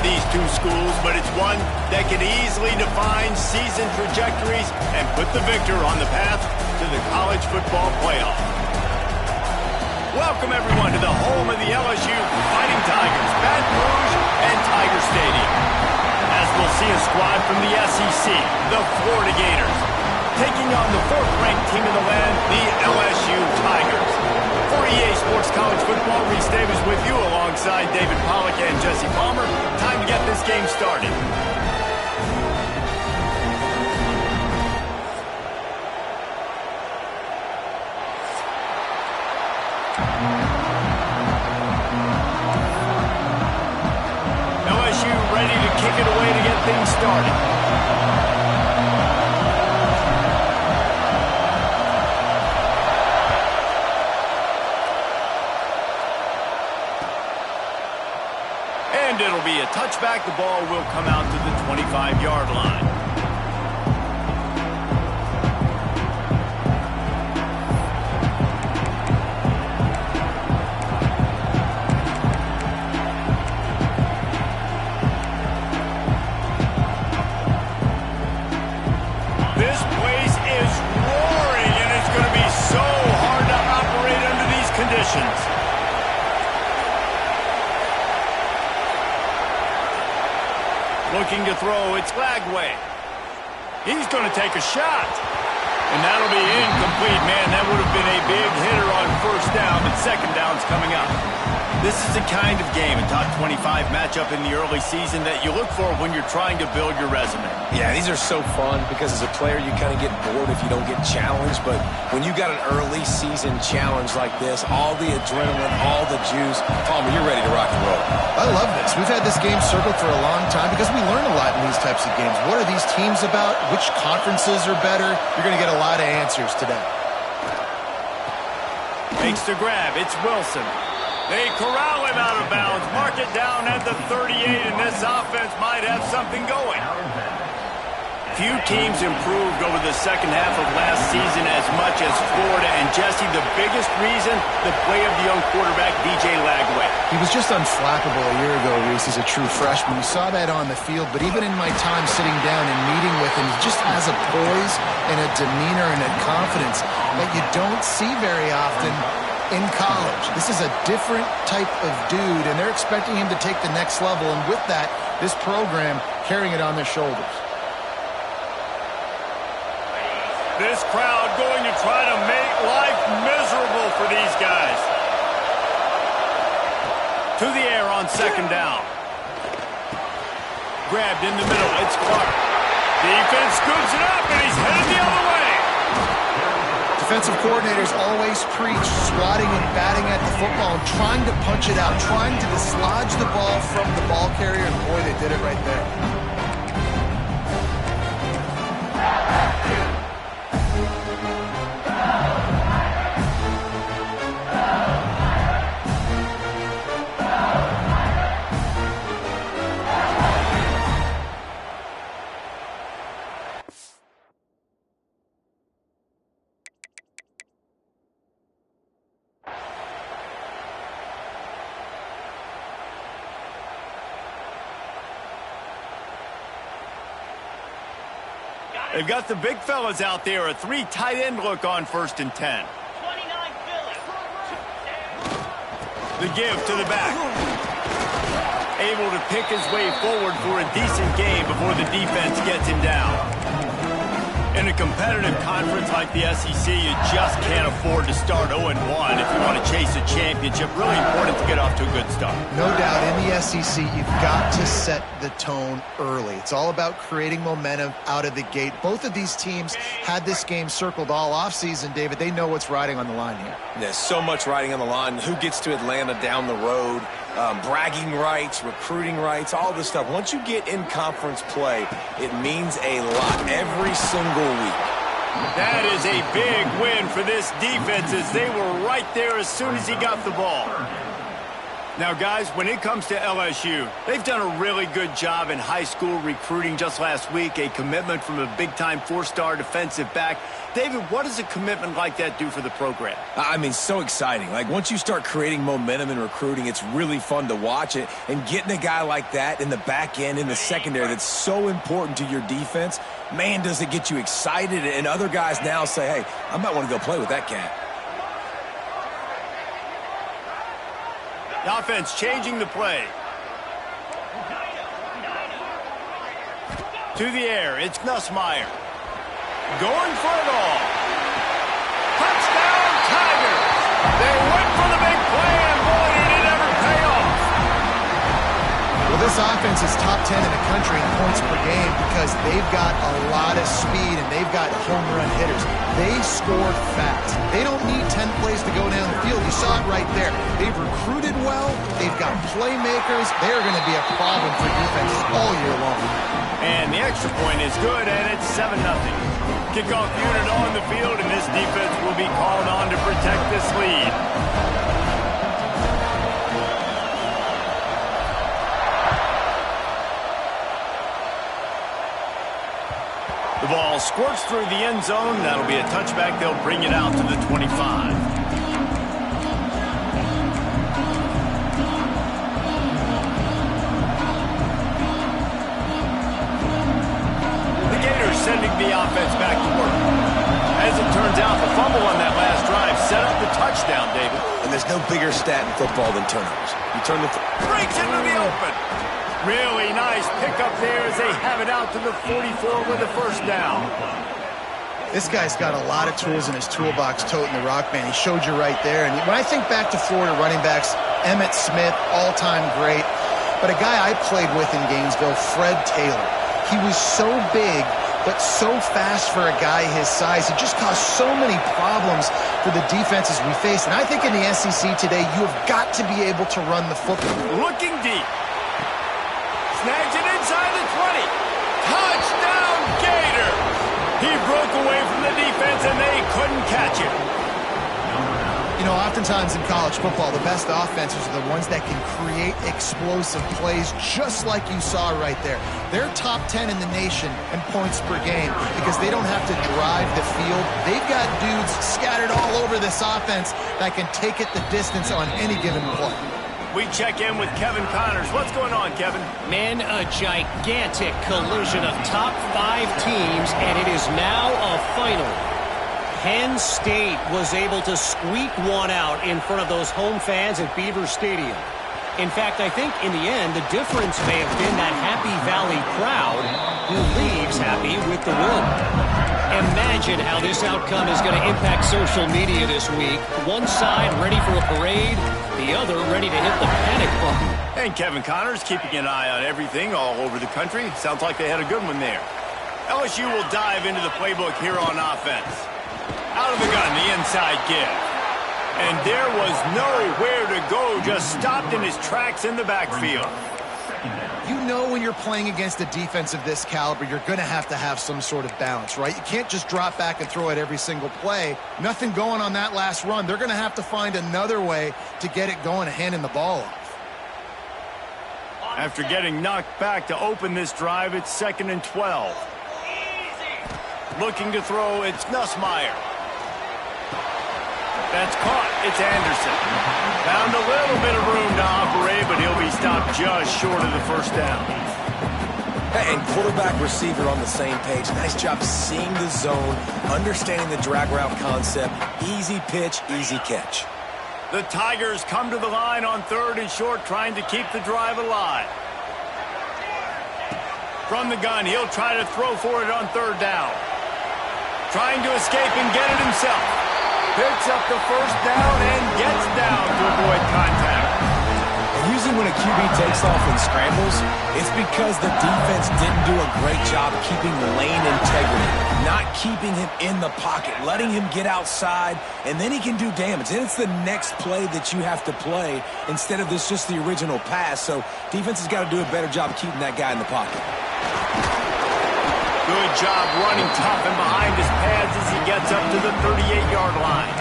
these two schools, but it's one that can easily define season trajectories and put the victor on the path to the college football playoff. Welcome, everyone, to the home of the LSU Fighting Tigers, Baton Rouge and Tiger Stadium. As we'll see a squad from the SEC, the Florida Gators, taking on the fourth-ranked team in the land, the LSU Tigers. For EA Sports College Football, Reese Davis with you alongside David Pollack and Jesse Palmer. Time to get this game started. LSU ready to kick it away to get things started. And it'll be a touchback. The ball will come out to the 25-yard line. This place is roaring, and it's going to be so hard to operate under these conditions. Looking to throw, it's Lagway. He's going to take a shot. And that'll be incomplete. Man, that would have been a big hitter on first down, but second down's coming up. This is the kind of game, a top 25 matchup in the early season that you look for when you're trying to build your resume. Yeah, these are so fun because as a player, you kind of get bored if you don't get challenged. But when you got an early season challenge like this, all the adrenaline, all the juice, Palmer, you're ready to rock and roll. I love this. We've had this game circled for a long time because we learn a lot in these types of games. What are these teams about? Which conferences are better? You're going to get a lot of answers today. Makes the grab. It's Wilson. They corral him out of bounds. Mark it down at the 38, and this offense might have something going. Few teams improved over the second half of last season as much as Florida. And Jesse, the biggest reason, the play of the young quarterback, DJ Lagway. He was just unflappable a year ago, Reese, as a true freshman. We saw that on the field, but even in my time sitting down and meeting with him, he just has a poise and a demeanor and a confidence that you don't see very often in college. This is a different type of dude, and they're expecting him to take the next level, and with that, this program carrying it on their shoulders. This crowd going to try to make life miserable for these guys. To the air on second down. Grabbed in the middle. It's Clark. Defense scoops it up, and he's headed the other way. Defensive coordinators always preach swatting and batting at the football and trying to punch it out, trying to dislodge the ball from the ball carrier, and boy, they did it right there. They've got the big fellas out there. A 3 tight end look on 1st and 10. The give to the back. Able to pick his way forward for a decent gain before the defense gets him down. In a competitive conference like the SEC, you just can't afford to start 0-1 if you want to chase a championship. Really important to get off to a good start. No doubt, in the SEC, you've got to set the tone early. It's all about creating momentum out of the gate. Both of these teams had this game circled all offseason, David. They know what's riding on the line here. There's so much riding on the line. Who gets to Atlanta down the road? Bragging rights, recruiting rights, all this stuff. Once you get in conference play, it means a lot every single week. That is a big win for this defense as they were right there as soon as he got the ball. Now, guys, when it comes to LSU, they've done a really good job in high school recruiting. Just last week, a commitment from a big-time four-star defensive back. David, what does a commitment like that do for the program? I mean, so exciting. Like, once you start creating momentum in recruiting, it's really fun to watch it. And getting a guy like that in the back end, in the secondary, that's so important to your defense, man, does it get you excited. And other guys now say, hey, I might want to go play with that cat. The offense changing the play. To the air, it's Nussmeier. Going for it all. Touchdown, Tigers! They went for the big play, and boy, did it ever pay off. Well, this offense is top 10 in the country in points per game because they've got a lot of speed and they've got home run hitters. They scored fast. They don't need 10 plays to go down the field. You saw it right there. They've recruited well. They've got playmakers. They're going to be a problem for defenses all year long. And the extra point is good, and it's 7-0. Kickoff unit on the field, and this defense will be called on to protect this lead. The ball squirts through the end zone. That'll be a touchback. They'll bring it out to the 25. The Gators sending the offense back to work. As it turns out, the fumble on that last drive set up the touchdown, David. And there's no bigger stat in football than turnovers. You turn the... Breaks into the open. Really nice pickup there as they have it out to the 44 with a first down. This guy's got a lot of tools in his toolbox toting the rock, man. He showed you right there. And when I think back to Florida running backs, Emmitt Smith, all-time great. But a guy I played with in Gainesville, Fred Taylor. He was so big, but so fast for a guy his size. He just caused so many problems for the defenses we face. And I think in the SEC today, you have got to be able to run the football. Looking deep. Snags it inside the 20. Touchdown, Gator! He broke away from the defense, and they couldn't catch him. You know, oftentimes in college football, the best offenses are the ones that can create explosive plays, just like you saw right there. They're top 10 in the nation in points per game because they don't have to drive the field. They've got dudes scattered all over this offense that can take it the distance on any given play. We check in with Kevin Connors. What's going on, Kevin? Man, a gigantic collision of top 5 teams, and it is now a final. Penn State was able to squeak one out in front of those home fans at Beaver Stadium. In fact, I think in the end, the difference may have been that Happy Valley crowd who leaves happy with the win. Imagine how this outcome is going to impact social media this week. One side ready for a parade, the other ready to hit the panic button. And Kevin Connors keeping an eye on everything all over the country. Sounds like they had a good one there. LSU will dive into the playbook here on offense. Out of the gun, the inside give. And there was nowhere to go, just stopped in his tracks in the backfield. You know when you're playing against a defense of this caliber, you're going to have some sort of balance, right? You can't just drop back and throw it every single play. Nothing going on that last run. They're going to have to find another way to get it going and handing the ball off. After getting knocked back to open this drive, it's 2nd and 12. Looking to throw, it's Nussmeier. That's caught. It's Anderson. Found a little bit of room to operate, but he'll be stopped just short of the first down. And quarterback receiver on the same page. Nice job seeing the zone, understanding the drag route concept. Easy pitch, easy catch. The Tigers come to the line on 3rd and short, trying to keep the drive alive. From the gun, he'll try to throw for it on 3rd down. Trying to escape and get it himself. Picks up the first down and gets down to avoid contact. And usually when a QB takes off and scrambles, it's because the defense didn't do a great job keeping lane integrity, not keeping him in the pocket, letting him get outside, and then he can do damage. And it's the next play that you have to play instead of just the original pass. So defense has got to do a better job keeping that guy in the pocket. Good job running tough and behind his pads as he gets up to the 38-yard line.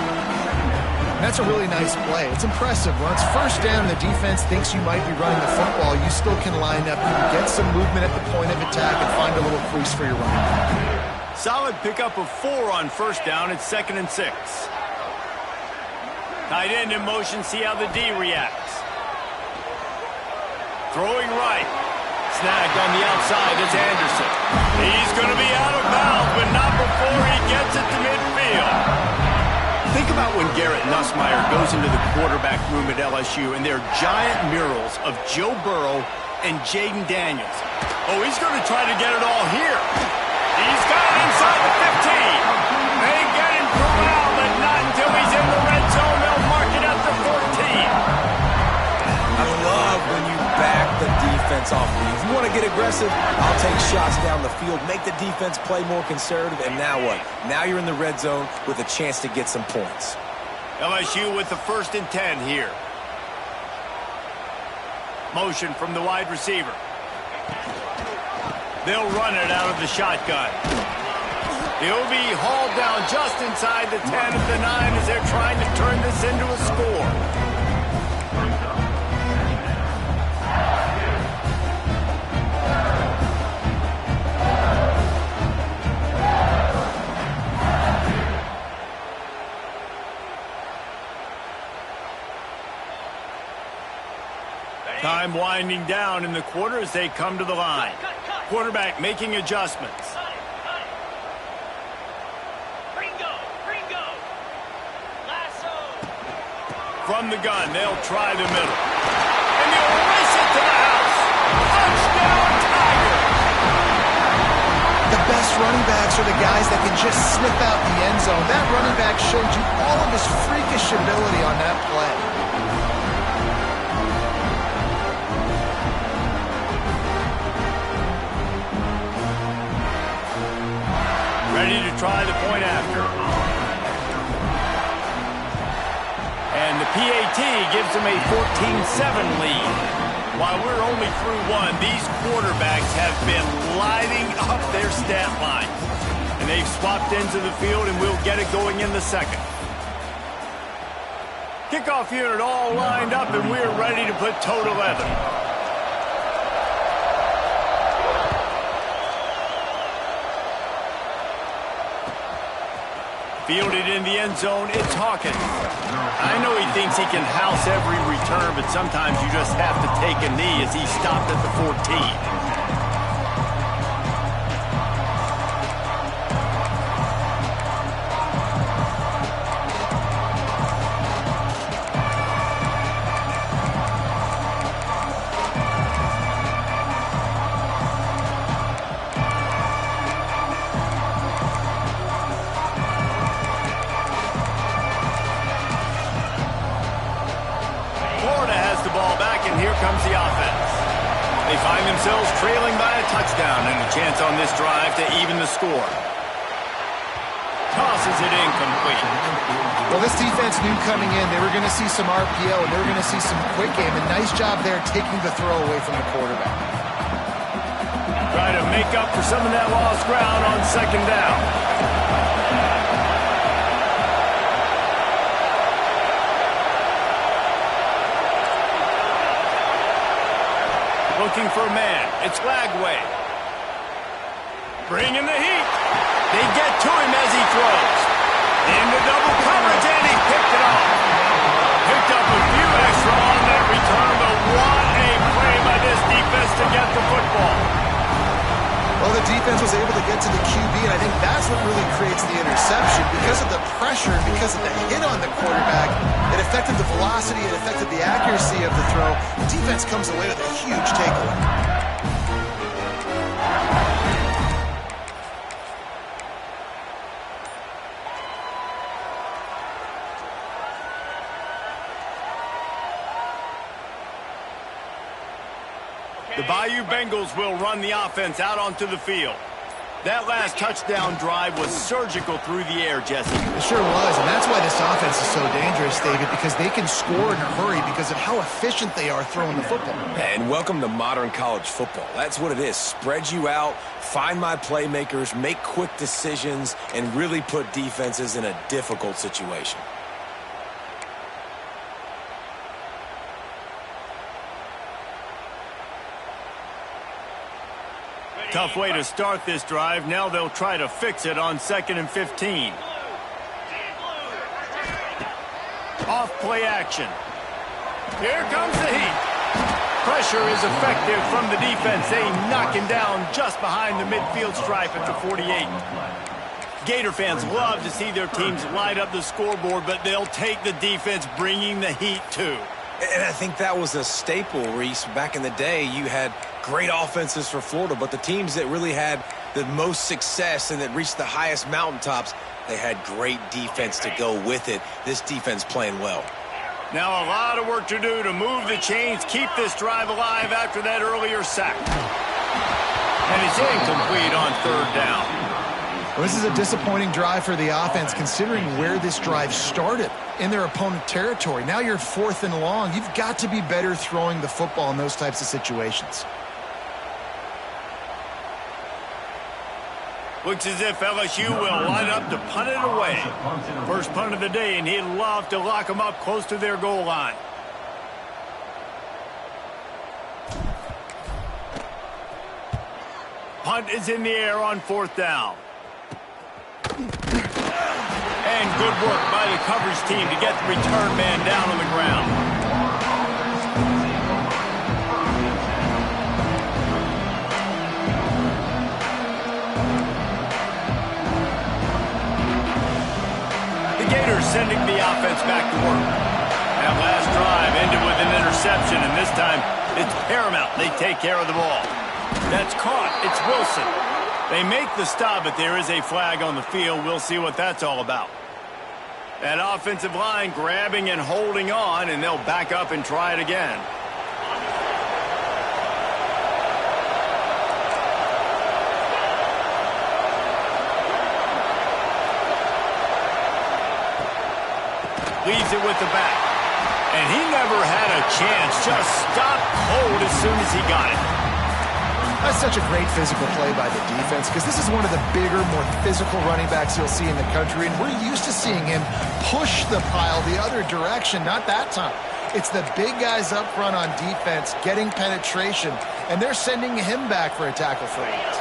That's a really nice play. It's impressive. When it's first down and the defense thinks you might be running the football, you still can line up, you can get some movement at the point of attack and find a little crease for your running back. Solid pickup of 4 on first down. It's 2nd and 6. Tight end in motion. See how the D reacts. Throwing right. Snagged on the outside. It's Anderson. He's going to be out of bounds, but not before he gets it to midfield. Think about when Garrett Nussmeier goes into the quarterback room at LSU and there are giant murals of Joe Burrow and Jaden Daniels. Oh, he's going to try to get it all here. He's got it inside the 15. They get him corralled, but not until he's in the red zone. They'll mark it at the 14. I love when you back the defense off. If you want to get aggressive, I'll take shots down the field, make the defense play more conservative, and now what? Now you're in the red zone with a chance to get some points. LSU with the 1st and 10 here. Motion from the wide receiver. They'll run it out of the shotgun. He'll be hauled down just inside the 10 of the 9 as they're trying to turn this into a score. Time winding down in the quarter as they come to the line. Quarterback making adjustments. From the gun, they'll try the middle. And they'll race it to the house. Touchdown, Tigers! The best running backs are the guys that can just snip out the end zone. That running back showed you all of his freakish ability on that play. Ready to try the point after. And the PAT gives them a 14-7 lead. While we're only through 1, these quarterbacks have been lighting up their stat lines. And they've swapped into the field, and we'll get it going in the 2nd. Kickoff unit all lined up, and we're ready to put toe to leather. Fielded in the end zone, it's Hawkins. I know he thinks he can house every return, but sometimes you just have to take a knee as he stopped at the 14. Comes the offense. They find themselves trailing by a touchdown and a chance on this drive to even the score. Tosses it incomplete. Well, this defense knew coming in they were going to see some RPO and they were going to see some quick game. A nice job there taking the throw away from the quarterback. Try to make up for some of that lost ground on 2nd down. Looking for a man. It's Lagway. Bringing the heat. They get to him as he throws. Into double coverage, and he picked it off. Picked up a few extra on that return, but what a play by this defense to get the football. Well, the defense was able to get to the QB, and I think that's what really creates the interception. Because of the pressure and because of the hit on the quarterback, it affected the velocity, it affected the accuracy of the throw. The defense comes away with a huge takeaway. The Bayou Bengals will run the offense out onto the field. That last touchdown drive was surgical through the air, Jesse. It sure was, and that's why this offense is so dangerous, David, because they can score in a hurry because of how efficient they are throwing the football. And welcome to modern college football. That's what it is. Spread you out, find my playmakers, make quick decisions, and really put defenses in a difficult situation. Tough way to start this drive. Now they'll try to fix it on 2nd and 15. Off play action. Here comes the heat. Pressure is effective from the defense. They knock him down just behind the midfield stripe at the 48. Gator fans love to see their teams light up the scoreboard, but they'll take the defense bringing the heat too. And I think that was a staple, Reese. Back in the day, you had great offenses for Florida, but the teams that really had the most success and that reached the highest mountaintops, they had great defense to go with it. This defense playing well. Now a lot of work to do to move the chains, keep this drive alive after that earlier sack. And it's incomplete on 3rd down. Well, this is a disappointing drive for the offense considering where this drive started in their opponent territory. Now you're 4th and long. You've got to be better throwing the football in those types of situations. Looks as if LSU will line up to punt it away. First punt of the day, and he'd love to lock them up close to their goal line. Punt is in the air on 4th down. And good work by the coverage team to get the return man down on the ground. The Gators sending the offense back to work. That last drive ended with an interception, and this time it's paramount they take care of the ball. That's caught. It's Wilson. They make the stop, but there is a flag on the field. We'll see what that's all about. That offensive line grabbing and holding on, and they'll back up and try it again. Leaves it with the back. And he never had a chance. Just stopped cold as soon as he got it. That's such a great physical play by the defense because this is one of the bigger, more physical running backs you'll see in the country, and we're used to seeing him push the pile the other direction. Not that time. It's the big guys up front on defense getting penetration, and they're sending him back for a tackle for loss.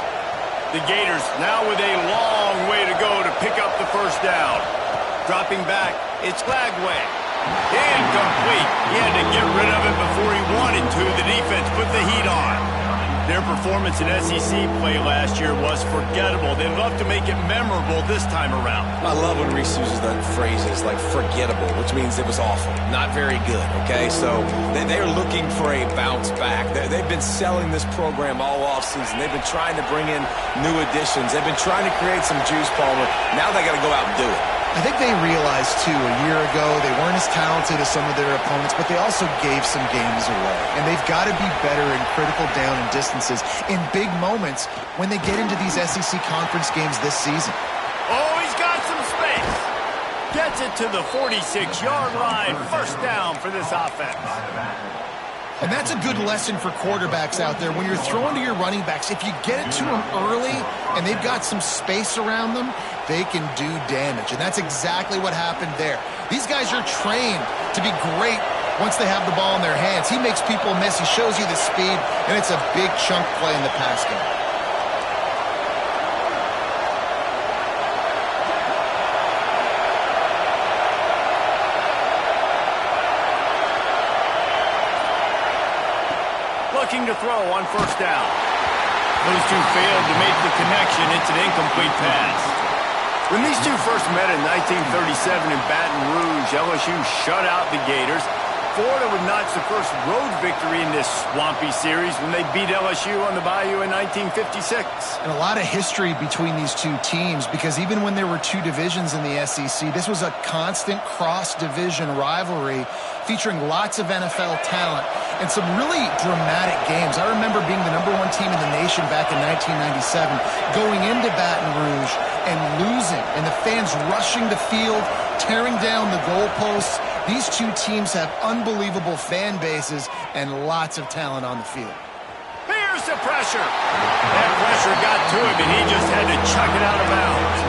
The Gators now with a long way to go to pick up the first down. Dropping back, it's Glagway. Incomplete. He had to get rid of it before he wanted to. The defense put the heat on. Their performance in SEC play last year was forgettable. They'd love to make it memorable this time around. I love when Reese uses the phrases like forgettable, which means it was awful, not very good, okay? So they're looking for a bounce back. They've been selling this program all offseason. They've been trying to bring in new additions. They've been trying to create some juice, Palmer. Now they got to go out and do it. I think they realized, too, a year ago they weren't as talented as some of their opponents, but they also gave some games away. And they've got to be better in critical down and distances in big moments when they get into these SEC conference games this season. Oh, he's got some space. Gets it to the 46-yard line. First down for this offense. And that's a good lesson for quarterbacks out there. When you're throwing to your running backs, if you get it to them early and they've got some space around them, they can do damage. And that's exactly what happened there. These guys are trained to be great once they have the ball in their hands. He makes people miss. He shows you the speed, and it's a big chunk play in the pass game. Looking to throw on first down. Those two failed to make the connection. It's an incomplete pass. When these two first met in 1937 in Baton Rouge, LSU shut out the Gators. Florida would notch the first road victory in this swampy series when they beat LSU on the Bayou in 1956. And a lot of history between these two teams because even when there were two divisions in the SEC, this was a constant cross-division rivalry featuring lots of NFL talent and some really dramatic games. I remember being the #1 team in the nation back in 1997, going into Baton Rouge and losing, and the fans rushing the field, tearing down the goalposts. These two teams have unbelievable fan bases and lots of talent on the field. Here's the pressure. That pressure got to him, and he just had to chuck it out of bounds.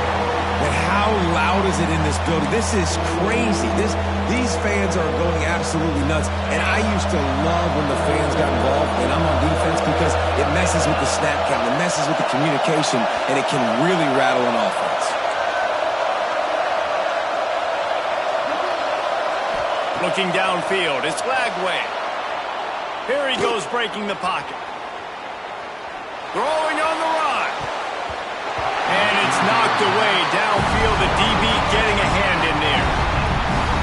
And how loud is it in this building? This is crazy. These fans are going absolutely nuts. And I used to love when the fans got involved, and I'm on defense, because it messes with the snap count, it messes with the communication, and it can really rattle an offense. Looking downfield, it's Lagway. Here he goes, breaking the pocket. Throwing on the run. And it's knocked away downfield. The DB getting a hand in there.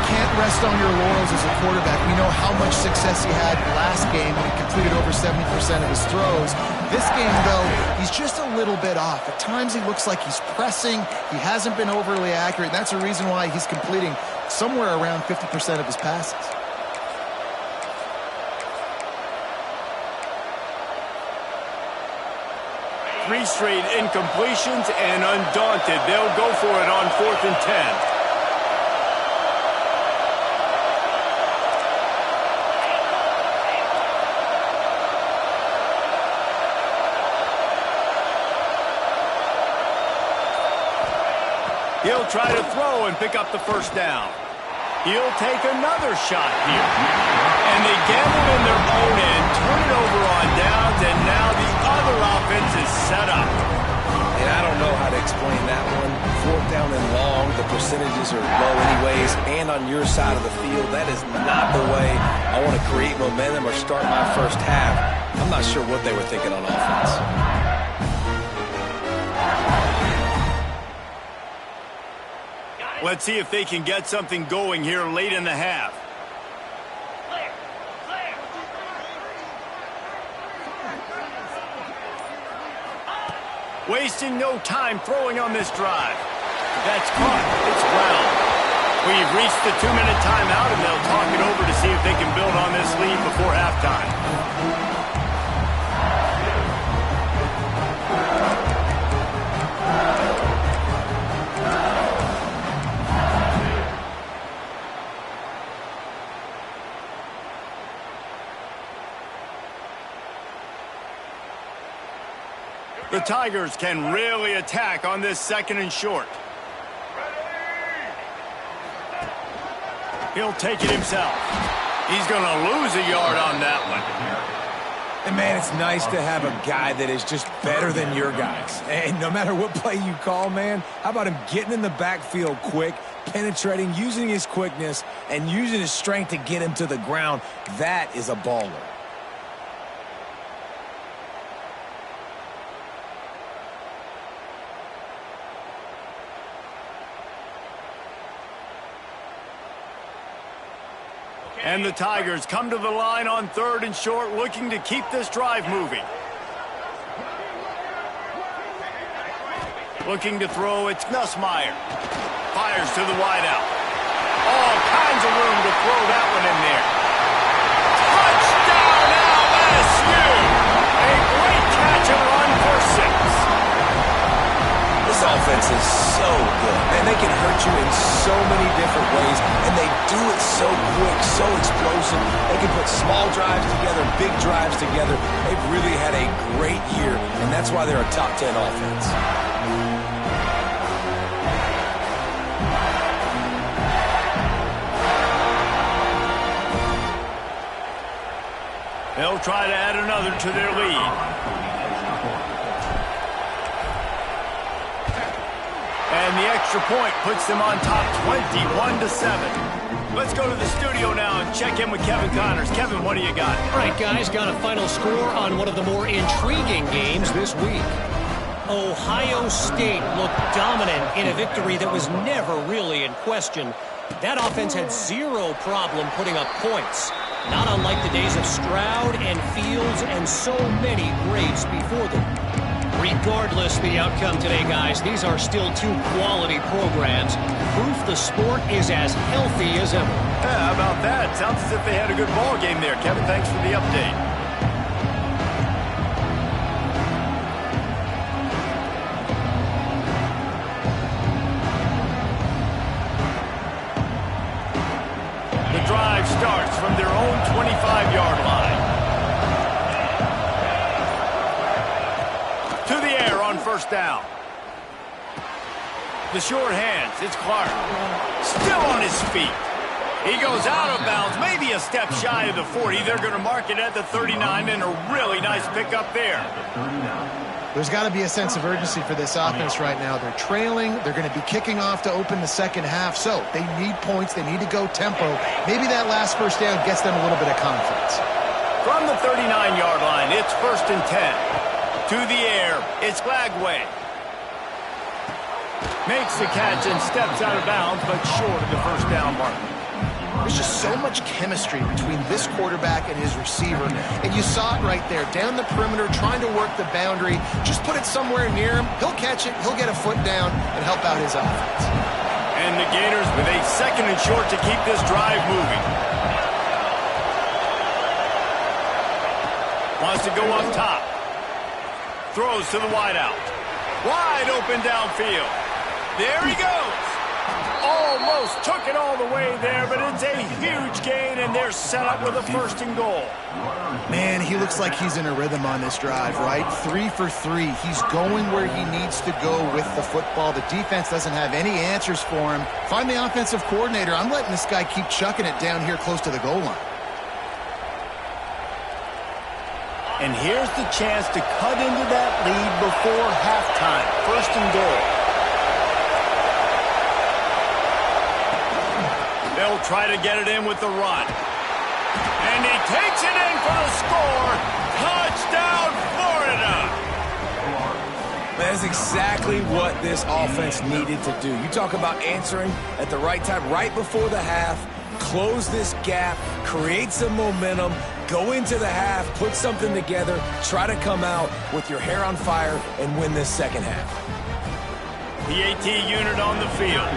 Can't rest on your laurels as a quarterback. We know how much success he had last game when he completed over 70% of his throws. This game, though, he's just a little bit off. At times he looks like he's pressing. He hasn't been overly accurate. That's a reason why he's completing somewhere around 50% of his passes. Three straight incompletions, and undaunted, they'll go for it on 4th and 10. He'll try to throw and pick up the first down. He'll take another shot here. And they gamble in their own end, turn it over on downs, and now the other offense is set up. And I don't know how to explain that one. 4th down and long, the percentages are low anyways, and on your side of the field, that is not the way I want to create momentum or start my first half. I'm not sure what they were thinking on offense. Let's see if they can get something going here late in the half. Wasting no time throwing on this drive. That's caught. It's ground. We've reached the 2-minute timeout, and they'll talk it over to see if they can build on this lead before halftime. The Tigers can really attack on this 2nd and short. He'll take it himself. He's going to lose a yard on that one. And, man, it's nice to have a guy that is just better than your guys. And no matter what play you call, man, how about him getting in the backfield quick, penetrating, using his quickness, and using his strength to get him to the ground? That is a baller. And the Tigers come to the line on 3rd and short, looking to keep this drive moving. Looking to throw, it's Nussmeier. Fires to the wideout. All kinds of room to throw that one in there. Touchdown LSU! A great catch and run for 6. This offense is so good, man. They can hurt you in so many different ways, and they do it so quick, so explosive. They can put small drives together, big drives together. They've really had a great year, and that's why they're a top 10 offense. They'll try to add another to their lead. And the extra point puts them on top 21-7. Let's go to the studio now and check in with Kevin Connors. Kevin, what do you got? All right, guys, got a final score on one of the more intriguing games this week. Ohio State looked dominant in a victory that was never really in question. That offense had zero problem putting up points. Not unlike the days of Stroud and Fields and so many greats before them. Regardless the outcome today, guys, these are still two quality programs. Proof the sport is as healthy as ever. Yeah, how about that? Sounds as if they had a good ball game there. Kevin, thanks for the update. The drive starts from their own 25-yard line. To the air on 1st down. The short hands, it's Clark. Still on his feet. He goes out of bounds, maybe a step shy of the 40. They're going to mark it at the 39, and a really nice pickup there. There's got to be a sense of urgency for this offense right now. They're trailing. They're going to be kicking off to open the second half. So they need points. They need to go tempo. Maybe that last first down gets them a little bit of confidence. From the 39-yard line, it's 1st and 10. To the air, it's Glagway. Makes the catch and steps out of bounds, but short of the first down mark. There's just so much chemistry between this quarterback and his receiver. And you saw it right there, down the perimeter, trying to work the boundary. Just put it somewhere near him. He'll catch it. He'll get a foot down and help out his offense. And the Gators with a 2nd and short to keep this drive moving. Wants to go up top. Throws to the wideout. Wide open downfield. There he goes. Almost took it all the way there, but it's a huge gain, and they're set up with a 1st and goal. Man, he looks like he's in a rhythm on this drive, right? 3 for 3. He's going where he needs to go with the football. The defense doesn't have any answers for him. Find the offensive coordinator. I'm letting this guy keep chucking it down here close to the goal line. And here's the chance to cut into that lead before halftime. 1st and goal. They'll try to get it in with the run. And he takes it in for the score. Touchdown, Florida! That's exactly what this offense needed to do. You talk about answering at the right time, right before the half, close this gap, create some momentum, go into the half, put something together, try to come out with your hair on fire and win this second half. The AT unit on the field.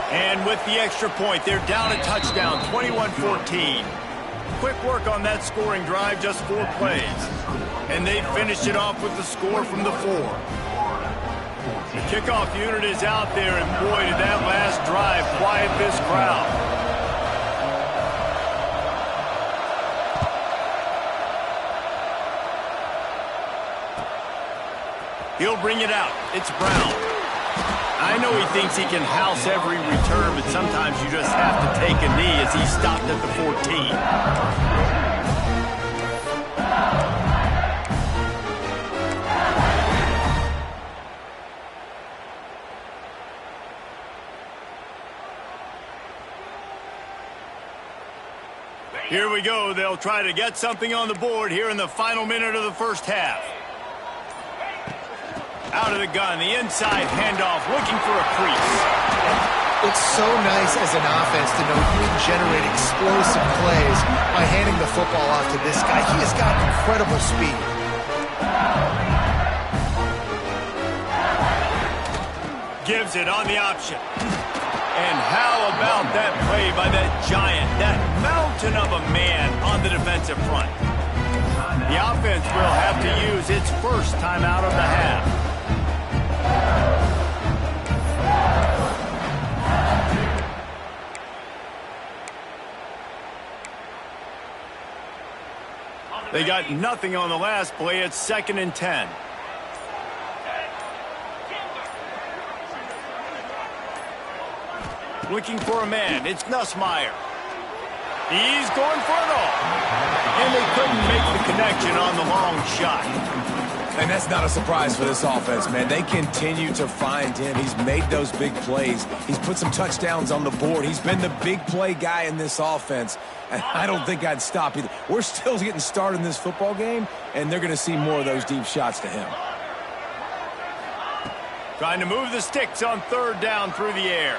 And with the extra point, they're down a touchdown, 21-14. Quick work on that scoring drive, just 4 plays. And they finished it off with the score from the 4. The kickoff unit is out there, and boy, did that last drive quiet this crowd. He'll bring it out. It's Brown. I know he thinks he can house every return, but sometimes you just have to take a knee as he stopped at the 14. Here we go. They'll try to get something on the board here in the final minute of the first half. Out of the gun, the inside handoff, looking for a crease. It's so nice as an offense to know you can generate explosive plays by handing the football off to this guy. He has got incredible speed. Gives it on the option. And how about that play by that giant, that mountain of a man on the defensive front? The offense will have to use its first time out of the half. They got nothing on the last play. It's 2nd and 10. Looking for a man. It's Nussmeier. He's going for it all. And they couldn't make the connection on the long shot. And that's not a surprise for this offense, man. They continue to find him. He's made those big plays. He's put some touchdowns on the board. He's been the big play guy in this offense. And I don't think I'd stop either. We're still getting started in this football game, and they're going to see more of those deep shots to him. Trying to move the sticks on 3rd down through the air.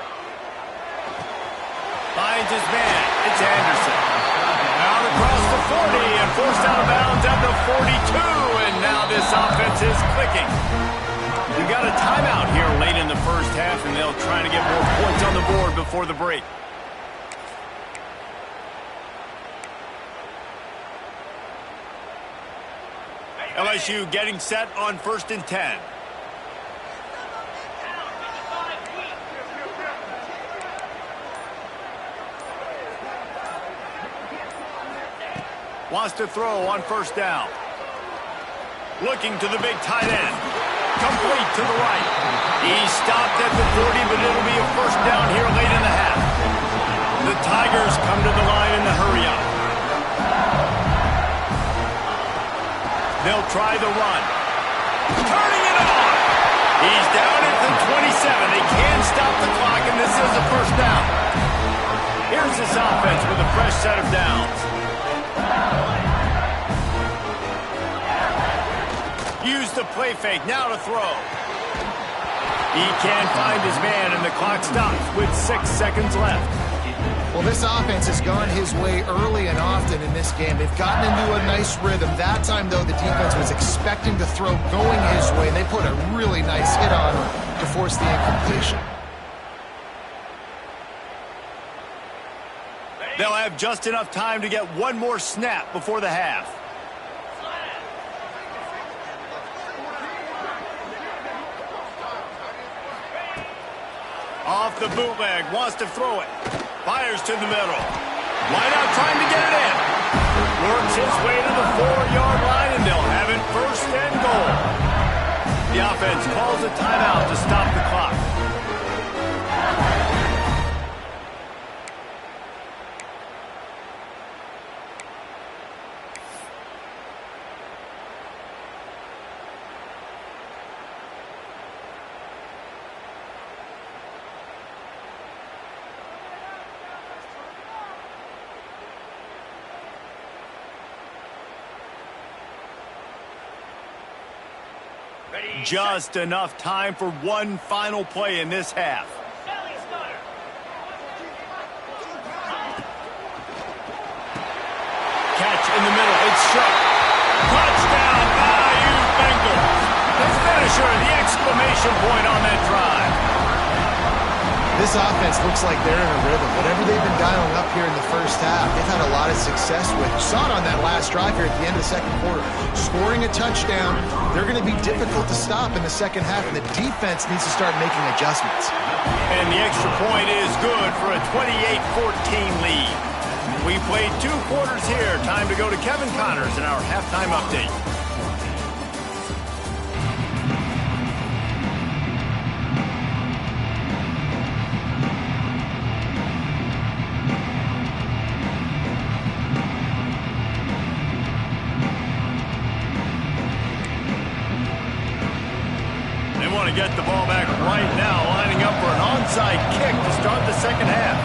Finds his man. It's Anderson. Out across the 40 and forced out of bounds at the 42. And now this offense is clicking. We got a timeout here late in the first half, and they'll try to get more points on the board before the break. LSU getting set on 1st and 10. Wants to throw on 1st down. Looking to the big tight end. Complete to the right. He stopped at the 40, but it'll be a first down here late in the half. The Tigers come to the line in the hurry-up. They'll try the run. Turning it on. He's down at the 27. They can't stop the clock, and this is a first down. Here's this offense with a fresh set of downs. Use the play fake, now to throw. He can't find his man, and the clock stops with 6 seconds left. Well, this offense has gone his way early and often in this game. They've gotten into a nice rhythm. That time, though, the defense was expecting to throw going his way. They put a really nice hit on him to force the incompletion. They'll have just enough time to get one more snap before the half. Off the bootleg, wants to throw it. Fires to the middle. Wide out trying to get it in. Works his way to the 4-yard line, and they'll have it first and goal. The offense calls a timeout to stop the clock. Just enough time for one final play in this half. Catch in the middle. It's shot. Touchdown, Bayou Bengals. The finisher, the exclamation point on that drive. This offense looks like they're in a rhythm. Whatever they've been dialing up here in the first half, they've had a lot of success with. You saw it on that last drive here at the end of the second quarter. Scoring a touchdown, they're going to be difficult to stop in the second half, and the defense needs to start making adjustments. And the extra point is good for a 28-14 lead. We played 2 quarters here. Time to go to Kevin Connors in our halftime update. To get the ball back right now, lining up for an onside kick to start the second half.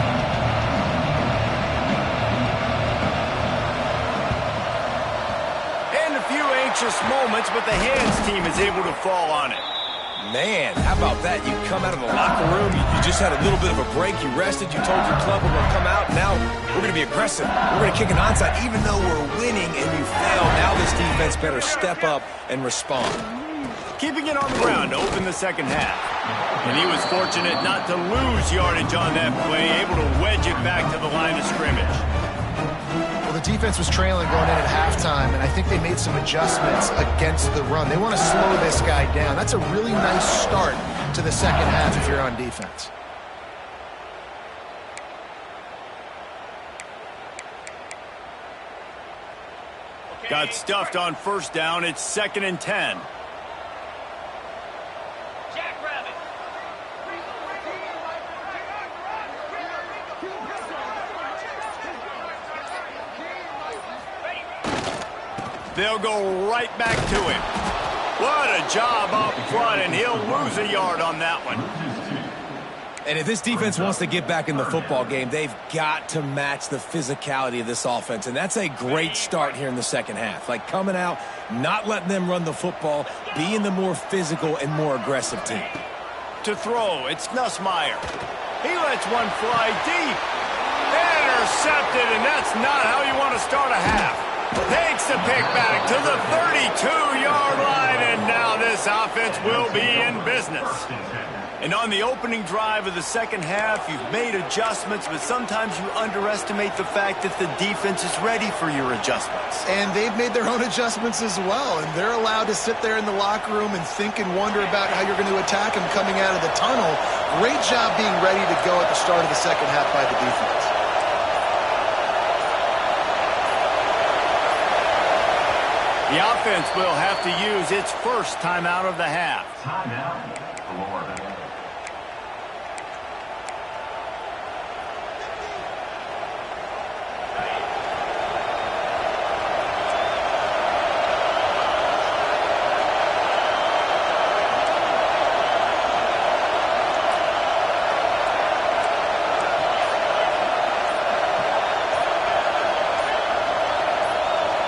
And a few anxious moments, but the hands team is able to fall on it. Man, how about that? You come out of the locker room, you just had a little bit of a break, you rested, you told your club we're going to come out, now we're going to be aggressive. We're going to kick an onside, even though we're winning and you fail. Now this defense better step up and respond. Keeping it on the ground to open the second half. And he was fortunate not to lose yardage on that play, able to wedge it back to the line of scrimmage. Well, the defense was trailing going in at halftime, and I think they made some adjustments against the run. They want to slow this guy down. That's a really nice start to the second half if you're on defense. Got stuffed on first down. It's 2nd and 10. They'll go right back to him. What a job up front, and he'll lose a yard on that one. And if this defense wants to get back in the football game, they've got to match the physicality of this offense. And that's a great start here in the second half. Like coming out, not letting them run the football, being the more physical and more aggressive team. To throw, it's Nussmeier. He lets one fly deep. Intercepted, and that's not how you want to start a half. Takes the pick back to the 32-yard line, and now this offense will be in business. And on the opening drive of the second half, you've made adjustments, but sometimes you underestimate the fact that the defense is ready for your adjustments. And they've made their own adjustments as well, and they're allowed to sit there in the locker room and think and wonder about how you're going to attack them coming out of the tunnel. Great job being ready to go at the start of the second half by the defense. The offense will have to use its first timeout of the half. Timeout, Florida.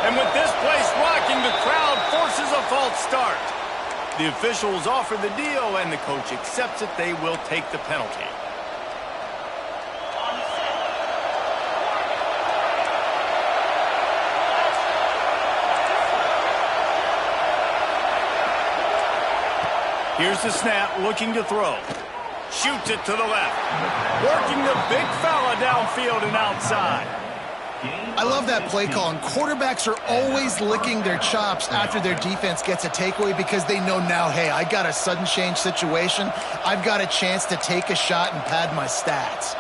And with this place rocking, the crowd forces a false start. The officials offer the deal, and the coach accepts it. They will take the penalty. Here's the snap, looking to throw. Shoots it to the left. Working the big fella downfield and outside. I love that play call, and quarterbacks are always licking their chops after their defense gets a takeaway because they know now, hey, I got a sudden change situation. I've got a chance to take a shot and pad my stats.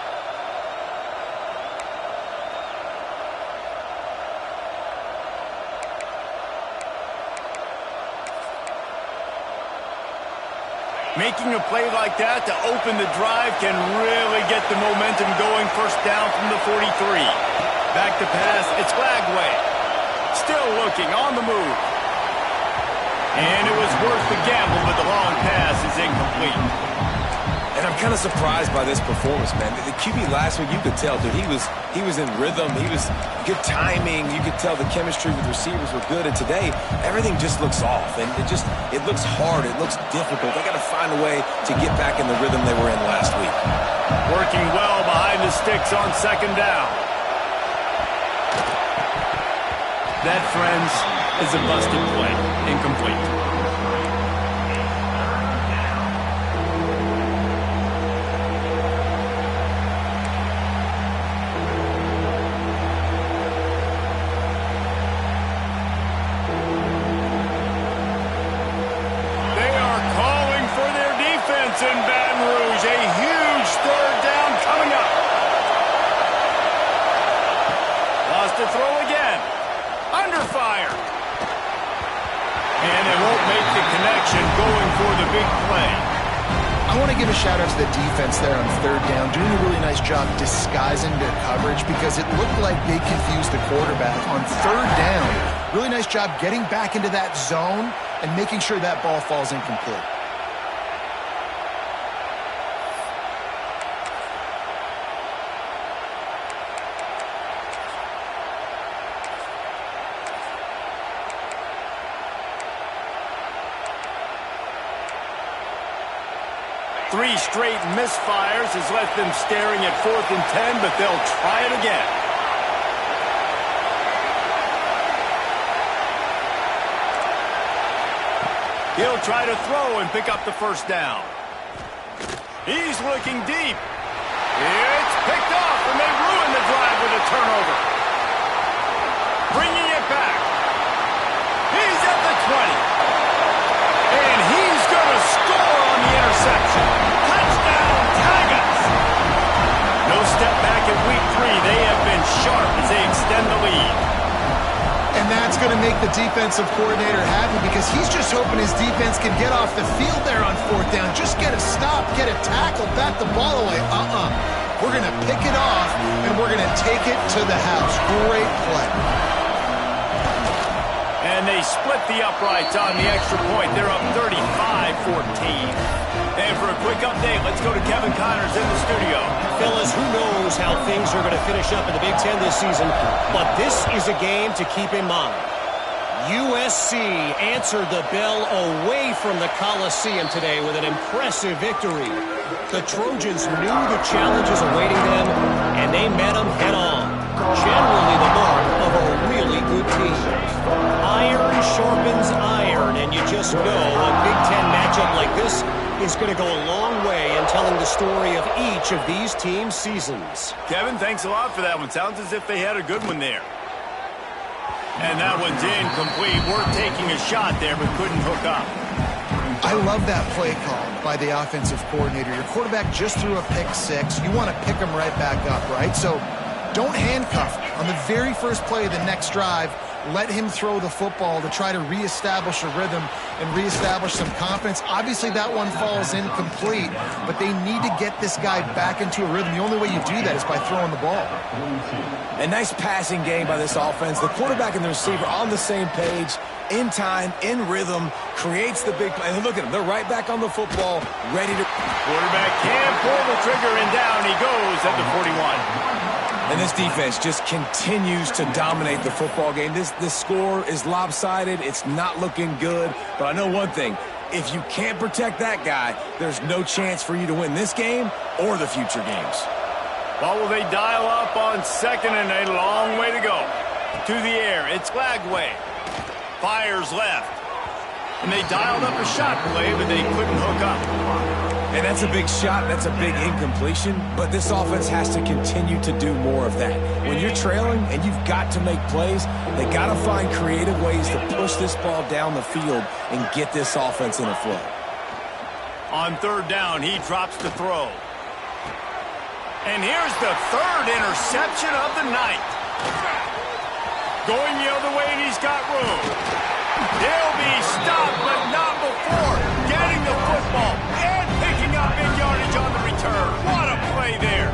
Making a play like that to open the drive can really get the momentum going. First down from the 43. Back to pass, it's Lagway. Still looking, on the move. And it was worth the gamble, but the long pass is incomplete. And I'm kind of surprised by this performance, man. The QB last week, you could tell, dude, he was in rhythm. He was good timing. You could tell the chemistry with receivers were good. And today, everything just looks off. And it looks hard. It looks difficult. They got to find a way to get back in the rhythm they were in last week. Working well behind the sticks on second down. That, friends, is a busted play. Incomplete. In Baton Rouge, a huge third down coming up. Lost a throw again. Under fire. And they won't make the connection, going for the big play. I want to give a shout out to the defense there on third down, doing a really nice job disguising their coverage because it looked like they confused the quarterback on third down. Really nice job getting back into that zone and making sure that ball falls incomplete. Three straight misfires has left them staring at 4th and 10, but they'll try it again. He'll try to throw and pick up the first down. He's looking deep. It's picked off, and they ruin the drive with a turnover. Bringing it back. He's at the 20. And he's going to score on the interception. Touchdown, Tigers! No step back in week 3. They have been sharp as they extend the lead. And that's going to make the defensive coordinator happy because he's just hoping his defense can get off the field there on 4th down. Just get a stop, get a tackle, bat the ball away. We're going to pick it off, and we're going to take it to the house. Great play. And they split the uprights on the extra point. They're up 35-14. And for a quick update, let's go to Kevin Connors in the studio. Fellas, who knows how things are going to finish up in the Big Ten this season, but this is a game to keep in mind. USC answered the bell away from the Coliseum today with an impressive victory. The Trojans knew the challenges awaiting them, and they met them head-on. Generally the mark of a really good team. Iron sharpens iron, and you just know a Big Ten matchup like this is going to go a long way in telling the story of each of these teams' seasons. Kevin, thanks a lot for that one. Sounds as if they had a good one there. And that one's incomplete. Worth taking a shot there, but couldn't hook up. I love that play call by the offensive coordinator. Your quarterback just threw a pick 6. You want to pick him right back up, right? So don't handcuff him. On the very first play of the next drive, let him throw the football to try to reestablish a rhythm and reestablish some confidence. Obviously, that one falls incomplete, but they need to get this guy back into a rhythm. The only way you do that is by throwing the ball. A nice passing game by this offense. The quarterback and the receiver on the same page, in time, in rhythm, creates the big play. And look at them. They're right back on the football, ready to... Quarterback can pull the trigger, and down he goes at the 41. And this defense just continues to dominate the football game. This score is lopsided. It's not looking good. But I know one thing. If you can't protect that guy, there's no chance for you to win this game or the future games. Well, will they dial up on second and a long way to go? To the air, it's Glagway. Fires left. And they dialed up a shot play, but they couldn't hook up. And that's a big shot. That's a big incompletion. But this offense has to continue to do more of that. When you're trailing and you've got to make plays, they got to find creative ways to push this ball down the field and get this offense in a flow. On third down, he drops the throw. And here's the third interception of the night. Going the other way, and he's got room. He'll be stopped, but not before getting the football and picking up big yardage on the return. What a play there.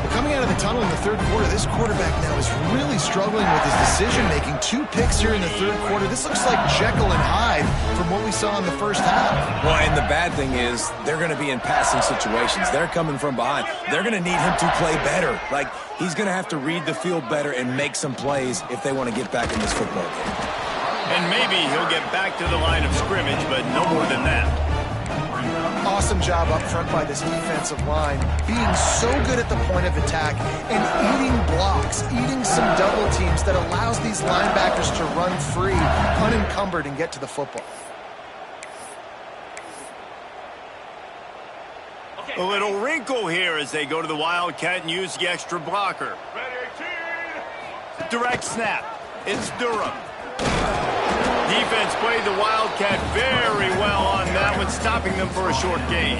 Well, coming out of the tunnel in the third quarter, this quarterback now is really struggling with his decision-making. 2 picks here in the third quarter. This looks like Jekyll and Hyde from what we saw in the first half. Well, and the bad thing is they're going to be in passing situations. They're coming from behind. They're going to need him to play better. Like, he's going to have to read the field better and make some plays if they want to get back in this football game. And maybe he'll get back to the line of scrimmage, but no more than that. Awesome job up front by this defensive line, being so good at the point of attack and eating blocks, eating some double teams that allows these linebackers to run free, unencumbered, and get to the football. A little wrinkle here as they go to the Wildcat and use the extra blocker. Direct snap. It's Durham. Defense played the Wildcat very well on that one, stopping them for a short gain.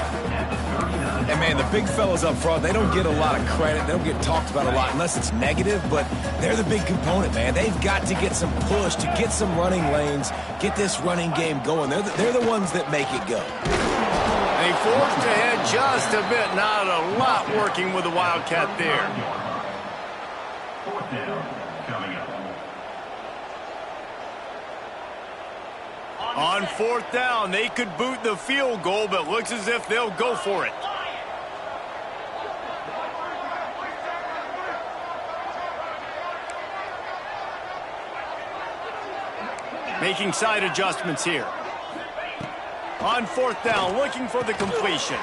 And, man, the big fellas up front, they don't get a lot of credit. They don't get talked about a lot unless it's negative, but they're the big component, man. They've got to get some push, to get some running lanes, get this running game going. They're the ones that make it go. They forced ahead just a bit. Not a lot working with the Wildcat there. Fourth down coming up. On fourth down, they could boot the field goal, but looks as if they'll go for it. Making side adjustments here. On fourth down, looking for the completion.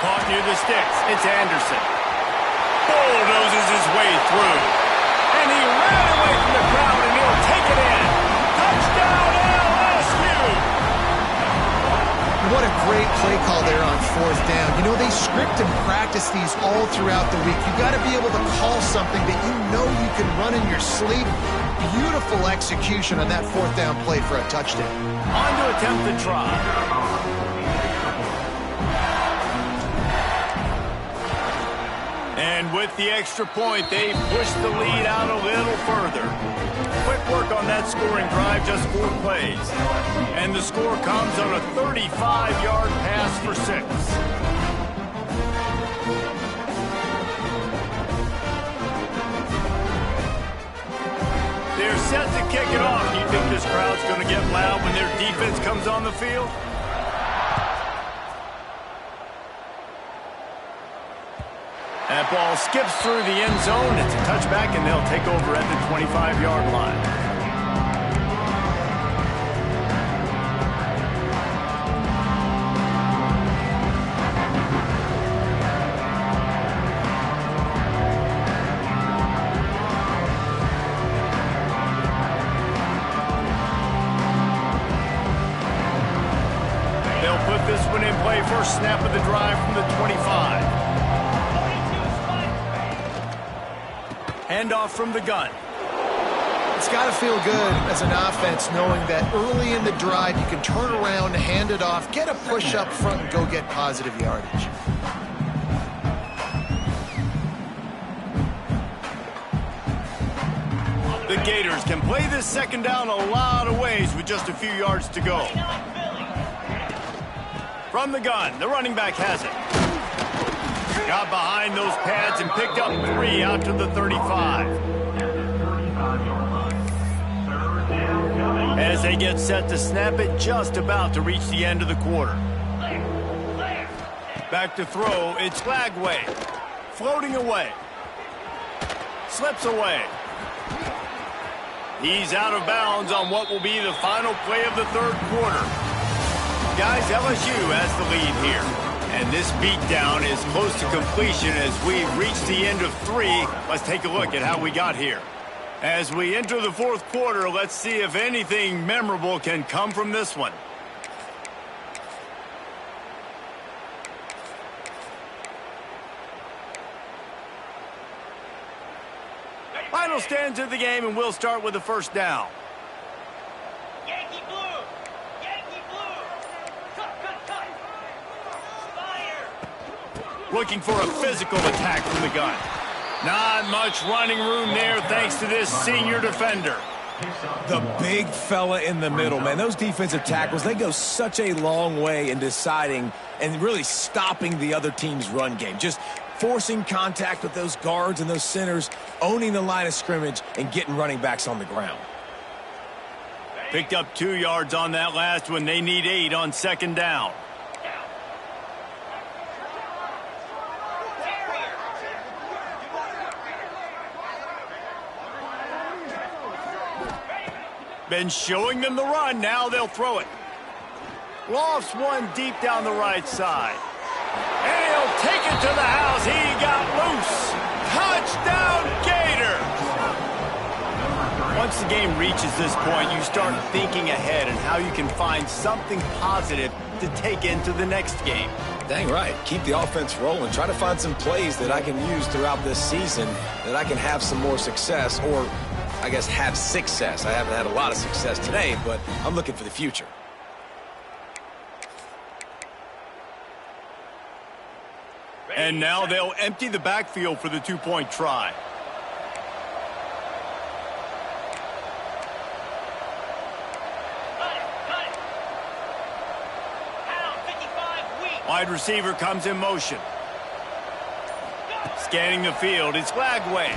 Caught near the sticks. It's Anderson. Bulldozes his way through. And he ran away from the crowd, and he'll take it in. Touchdown, LSU! What a great play call there on fourth down. You know, they script and practice these all throughout the week. You've got to be able to call something that you know you can run in your sleep. Beautiful execution on that fourth down play for a touchdown. On to attempt the try. And with the extra point, they push the lead out a little further. Quick work on that scoring drive, just 4 plays. And the score comes on a 35-yard pass for 6. They're set to kick it off. Do you think this crowd's going to get loud when their defense comes on the field? That ball skips through the end zone. It's a touchback, and they'll take over at the 25-yard line. They'll put this one in play. First snap of the drive from the 25. Handoff from the gun. It's got to feel good as an offense knowing that early in the drive you can turn around, hand it off, get a push up front, and go get positive yardage. The Gators can play this second down a lot of ways with just a few yards to go. From the gun, the running back has it. Got behind those pads and picked up 3 out to the 35. As they get set to snap it, just about to reach the end of the quarter. Back to throw, it's Flagway. Floating away. Slips away. He's out of bounds on what will be the final play of the third quarter. Guys, LSU has the lead here. And this beatdown is close to completion as we reach the end of 3. Let's take a look at how we got here. As we enter the fourth quarter, let's see if anything memorable can come from this one. Final stands of the game, and we'll start with the first down. Yankee blue! Yankee blue! Cut! Fire! Looking for a physical attack from the gun. Not much running room there thanks to this senior defender. The big fella in the middle, man. Those defensive tackles, they go such a long way in deciding and really stopping the other team's run game. Just forcing contact with those guards and those centers, owning the line of scrimmage, and getting running backs on the ground. Picked up 2 yards on that last one. They need 8 on second down. Been showing them the run. Now they'll throw it. Lofts one deep down the right side. And he'll take it to the house. He got loose. Touchdown, Gators! Once the game reaches this point, you start thinking ahead and how you can find something positive to take into the next game. Dang right. Keep the offense rolling. Try to find some plays that I can use throughout this season that I can have some more success, or I guess have success. I haven't had a lot of success today, but I'm looking for the future. And now they'll empty the backfield for the 2-point try. Wide receiver comes in motion. Scanning the field, it's Flagway.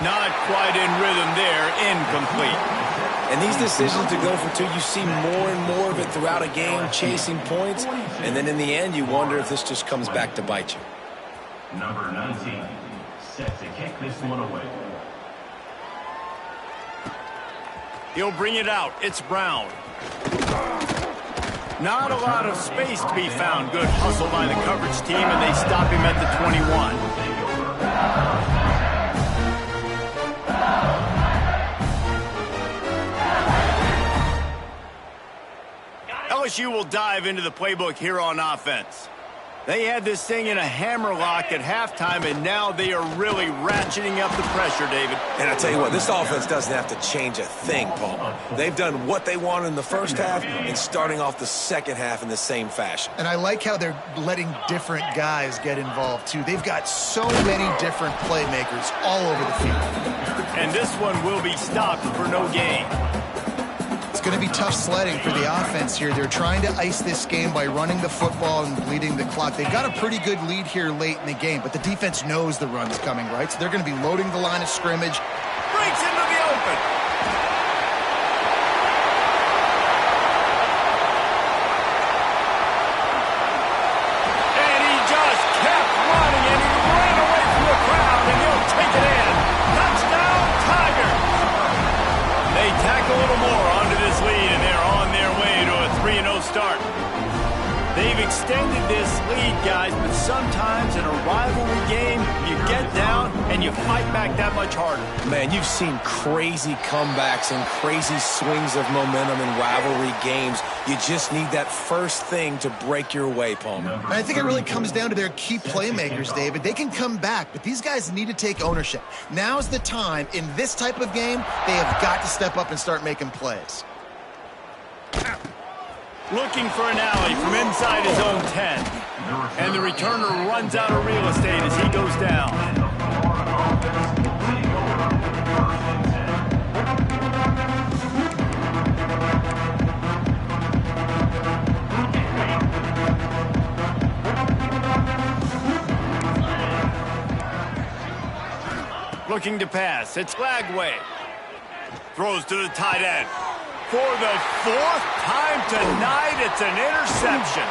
Not quite in rhythm there, incomplete. And these decisions to go for 2, you see more and more of it throughout a game, chasing points, and then in the end, you wonder if this just comes back to bite you. Number 19, set to kick this one away. He'll bring it out. It's Brown. Not a lot of space to be found. Good hustle by the coverage team, and they stop him at the 21. LSU will dive into the playbook here on offense. They had this thing in a hammerlock at halftime, and now they are really ratcheting up the pressure, David. And I tell you what, this offense doesn't have to change a thing, Paul. They've done what they wanted in the first half and starting off the second half in the same fashion. And I like how they're letting different guys get involved, too. They've got so many different playmakers all over the field. And this one will be stopped for no gain. It's going to be tough sledding for the offense here. They're trying to ice this game by running the football and bleeding the clock. They've got a pretty good lead here late in the game, but the defense knows the run's coming, right? So they're going to be loading the line of scrimmage. Breaks into the open. And he just kept running, and he ran away from the crowd, and he'll take it in. Touchdown, Tigers! They tack a little more onto this lead, and they're on their way to a 3-0 start. They've extended this lead, guys, but sometimes in a rivalry game, you get down and you fight back that much harder. Man, you've seen crazy comebacks and crazy swings of momentum in rivalry games. You just need that first thing to break your way, Palmer. And I think it really comes down to their key playmakers, David. They can come back, but these guys need to take ownership. Now's the time. In this type of game, they have got to step up and start making plays. Looking for an alley from inside his own 10. And the returner runs out of real estate as he goes down. Looking to pass. It's Lagway. Throws to the tight end. For the fourth time tonight, it's an interception.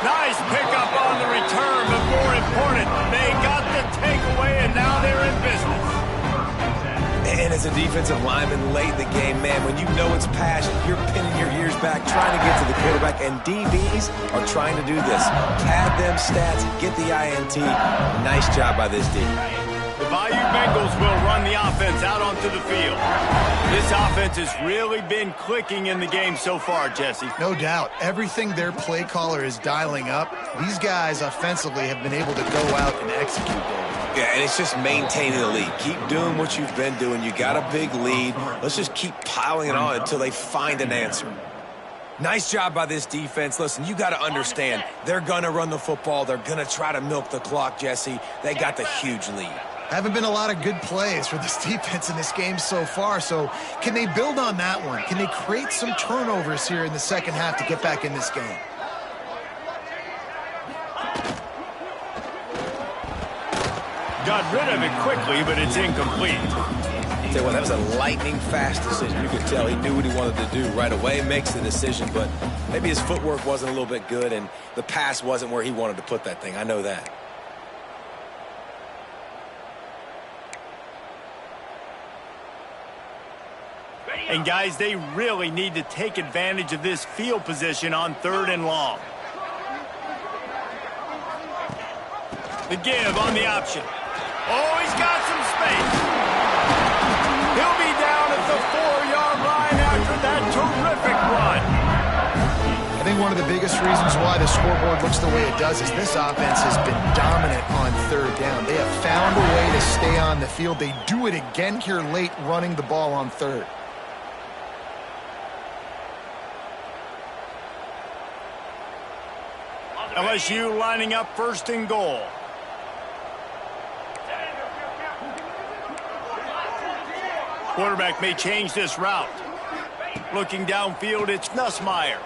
Nice pickup on the return, but more important, they got the takeaway, and now they're in business. And as a defensive lineman late in the game, man, when you know it's passion, you're pinning your ears back, trying to get to the quarterback, and DBs are trying to do this. Pad them stats, get the INT. Nice job by this D. The Bayou Bengals will run the offense out onto the field. This offense has really been clicking in the game so far, Jesse. No doubt. Everything their play caller is dialing up, these guys offensively have been able to go out and execute, David. Yeah, and it's just maintaining the lead. Keep doing what you've been doing. You got a big lead. Let's just keep piling it on until they find an answer. Nice job by this defense. Listen, you got to understand, they're going to run the football. They're going to try to milk the clock, Jesse. They got the huge lead. Haven't been a lot of good plays for this defense in this game so far, so can they build on that one? Can they create some turnovers here in the second half to get back in this game? Got rid of it quickly, but it's incomplete. Tell you what, that was a lightning-fast decision. You could tell he knew what he wanted to do right away, makes the decision, but maybe his footwork wasn't a little bit good, and the pass wasn't where he wanted to put that thing. I know that. And, guys, they really need to take advantage of this field position on 3rd and long. The give on the option. Oh, he's got some space. He'll be down at the 4-yard line after that terrific run. I think one of the biggest reasons why the scoreboard looks the way it does is this offense has been dominant on 3rd down. They have found a way to stay on the field. They do it again here late running the ball on 3rd. LSU lining up 1st and goal. Quarterback may change this route. Looking downfield, it's Nussmeier.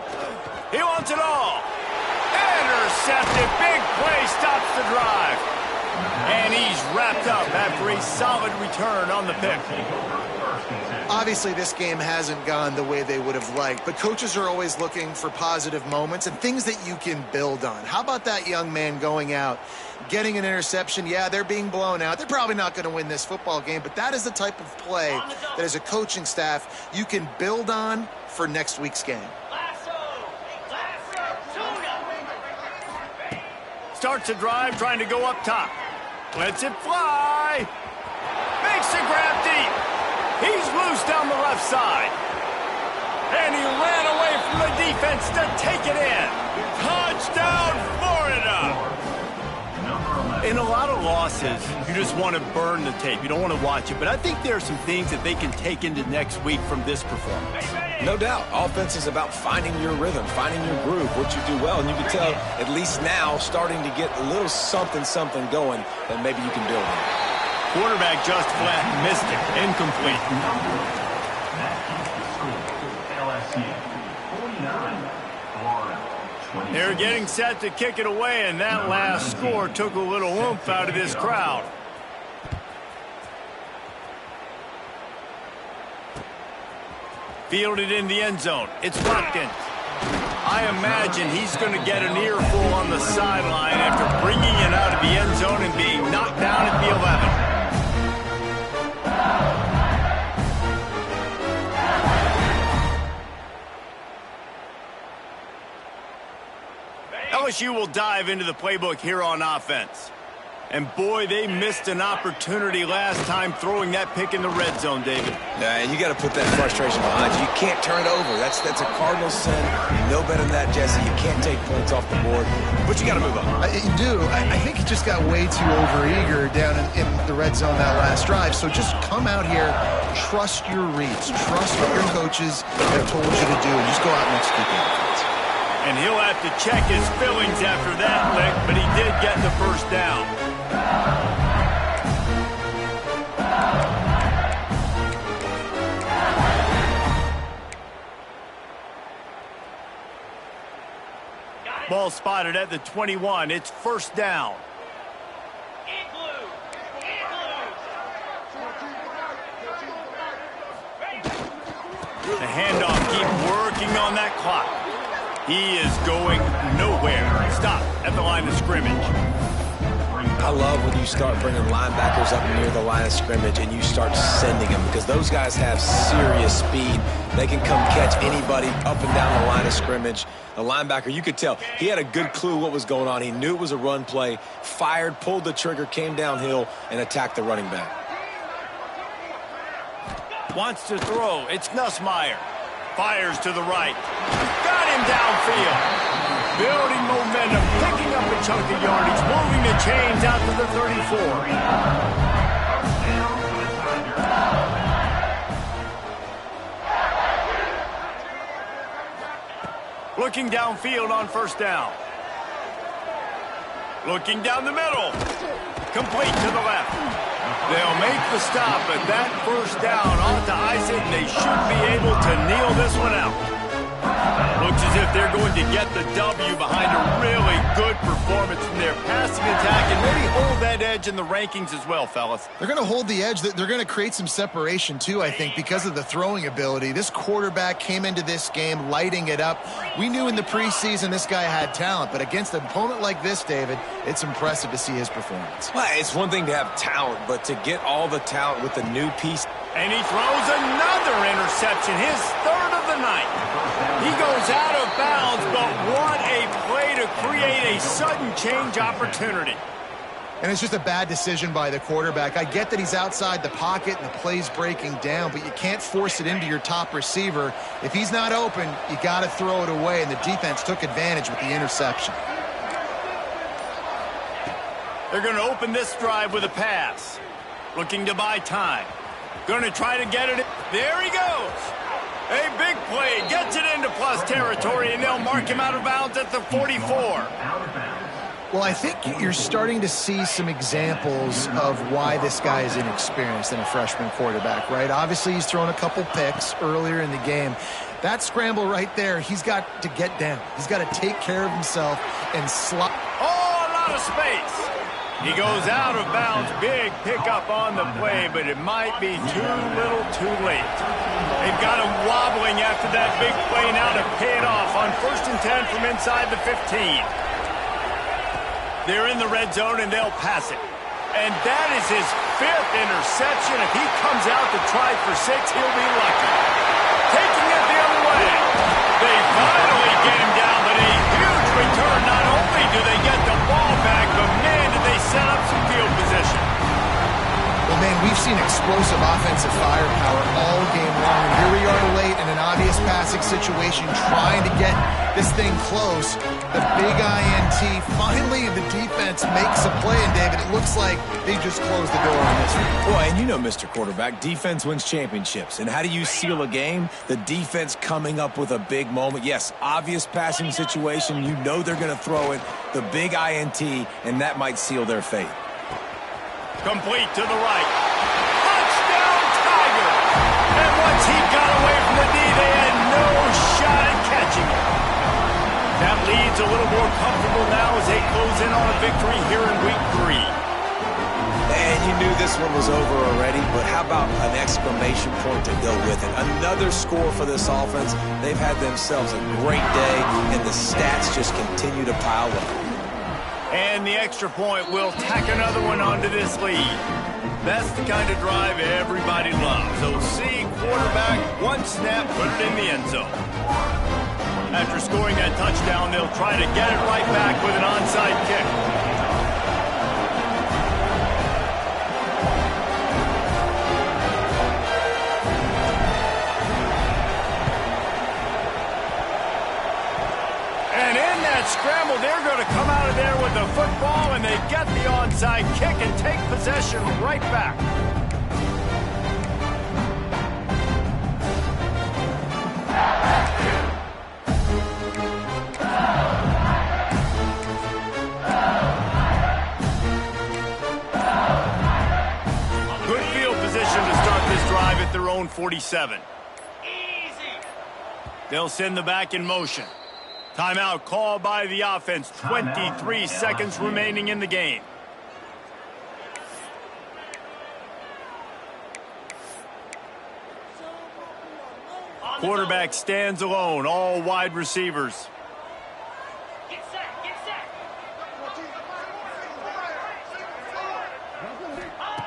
He wants it all. Intercepted. Big play stops the drive. And he's wrapped up after a solid return on the pick. Obviously, this game hasn't gone the way they would have liked, but coaches are always looking for positive moments and things that you can build on. How about that young man going out, getting an interception? Yeah, they're being blown out. They're probably not going to win this football game, but that is the type of play that as a coaching staff you can build on for next week's game. Starts a drive trying to go up top. Lets it fly. Makes the grab deep. He's loose down the left side. And he ran away from the defense to take it in. Touchdown, Florida! In a lot of losses, you just want to burn the tape. You don't want to watch it. But I think there are some things that they can take into next week from this performance. No doubt. Offense is about finding your rhythm, finding your groove, what you do well. And you can tell, at least now, starting to get a little something going that maybe you can build on. Quarterback just flat missed it. Incomplete. They're getting set to kick it away, and that last score took a little oomph out of this crowd. Fielded in the end zone. It's Watkins. I imagine he's going to get an earful on the sideline after bringing it out of the end zone and being knocked down at the 11. LSU will dive into the playbook here on offense. And boy, they missed an opportunity last time throwing that pick in the red zone, David. Yeah, and you got to put that frustration behind you. You can't turn it over. That's a cardinal sin. You know better than that, Jesse. You can't take points off the board, but you got to move on. You do. I think he just got way too overeager down in the red zone that last drive. So just come out here, trust your reads, trust what your coaches have told you to do, and just go out and execute the offense. And he'll have to check his fillings after that lick, but he did get the first down. Ball spotted at the 21. It's 1st down. The handoff, keep working on that clock. He is going nowhere. Stop at the line of scrimmage. I love when you start bringing linebackers up near the line of scrimmage and you start sending them, because those guys have serious speed. They can come catch anybody up and down the line of scrimmage. The linebacker, you could tell, he had a good clue what was going on. He knew it was a run play, fired, pulled the trigger, came downhill, and attacked the running back. Wants to throw. It's Nussmeier. Fires to the right. Got him downfield. Building momentum, picking up a chunk of yardage, moving the chains out to the 34. Looking downfield on first down. Looking down the middle. Complete to the left. They'll make the stop, but that first down ought to ice it, and they should be able to kneel this one out. Looks as if they're going to get the W behind a really good performance from their passing attack and maybe hold that edge in the rankings as well, fellas. They're going to hold the edge. They're going to create some separation, too, I think, because of the throwing ability. This quarterback came into this game lighting it up. We knew in the preseason this guy had talent, but against an opponent like this, David, it's impressive to see his performance. Well, it's one thing to have talent, but to get all the talent with the new piece. And he throws another interception, his third of the night. He goes out of bounds, but what a play to create a sudden change opportunity. And it's just a bad decision by the quarterback. I get that he's outside the pocket and the play's breaking down, but you can't force it into your top receiver. If he's not open, you got to throw it away, and the defense took advantage with the interception. They're going to open this drive with a pass. Looking to buy time. Going to try to get it. There he goes. A big play. Gets it into plus territory, and they'll mark him out of bounds at the 44. Well, I think you're starting to see some examples of why this guy is inexperienced in a freshman quarterback, right? Obviously, he's thrown a couple picks earlier in the game. That scramble right there, he's got to get down. He's got to take care of himself and slot. Oh, a lot of space. He goes out of bounds. Big pickup on the play, but it might be too little too late. They've got him wobbling after that big play now to pay it off on 1st and 10 from inside the 15. They're in the red zone, and they'll pass it. And that is his 5th interception. If he comes out to try for 6, he'll be lucky. Taking it the other way. They finally get him down, but a huge return. Not only do they get the ball back, but man, did they set up some field position. Well, man, we've seen explosive offensive firepower all game long. And here we are late in an obvious passing situation, trying to get this thing close. The big INT, finally the defense makes a play. And, David, it looks like they just closed the door on this one. Boy, and you know, Mr. Quarterback, defense wins championships. And how do you seal a game? The defense coming up with a big moment. Yes, obvious passing situation. You know they're going to throw it. The big INT, and that might seal their fate. Complete to the right. Touchdown, Tiger! And once he got away from the D, they had no shot at catching it. That lead's a little more comfortable now as they close in on a victory here in Week 3. And you knew this one was over already, but how about an exclamation point to go with it? Another score for this offense. They've had themselves a great day, and the stats just continue to pile up. And the extra point will tack another one onto this lead. That's the kind of drive everybody loves. OC quarterback, one snap, put it in the end zone. After scoring that touchdown, they'll try to get it right back with an onside kick. Scramble, they're going to come out of there with the football, and they get the onside kick and take possession right back. Good field position to start this drive at their own 47. Easy. They'll send the back in motion. Timeout called by the offense. 23 seconds remaining in the game. Quarterback stands alone, all wide receivers. Get set, get set.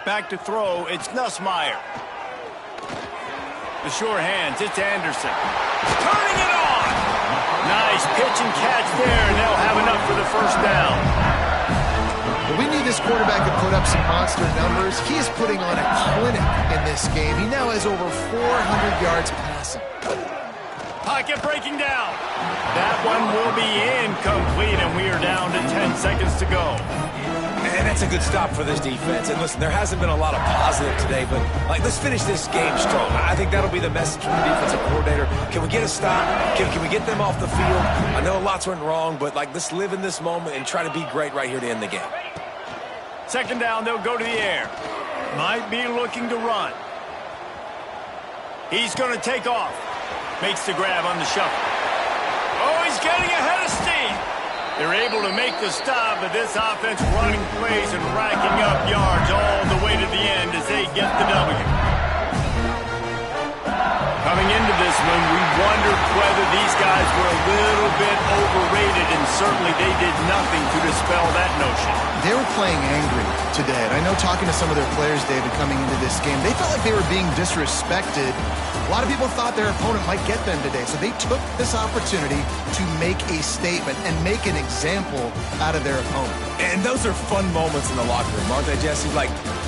Back to throw, it's Nussmeier. The sure hands, it's Anderson. Turning it on! Nice pitch and catch there, and they'll have enough for the first down. Well, we knew this quarterback could put up some monster numbers. He is putting on a clinic in this game. He now has over 400 yards passing. Pocket breaking down. That one will be incomplete, and we are down to 10 seconds to go. And that's a good stop for this defense. And listen, there hasn't been a lot of positive today, but let's finish this game strong. I think that'll be the message from the defensive coordinator. Can we get a stop? Can we get them off the field? I know lots went wrong, but let's live in this moment and try to be great right here to end the game. Second down, they'll go to the air. Might be looking to run. He's going to take off. Makes the grab on the shuffle. Oh, he's getting ahead of steam. They're able to make the stop, but this offense running plays and racking up yards all the way to the end as they get the W. Coming into this one, we wondered whether these guys were a little bit overrated, and certainly they did nothing to dispel that notion. They were playing angry today, and I know talking to some of their players, David, coming into this game, they felt like they were being disrespected. A lot of people thought their opponent might get them today, so they took this opportunity to make a statement and make an example out of their opponent. And those are fun moments in the locker room, aren't they, Jesse?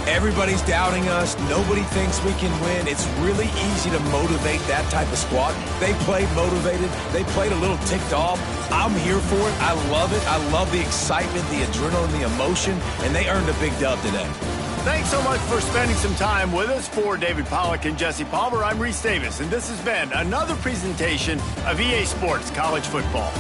Everybody's doubting us. Nobody thinks we can win. It's really easy to motivate that type of squad. They played motivated. They played a little ticked off. I'm here for it. I love it. I love the excitement, the adrenaline, the emotion, and they earned a big dub today. Thanks so much for spending some time with us. For David Pollack and Jesse Palmer, I'm Reese Davis, and this has been another presentation of EA Sports College Football.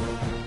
it.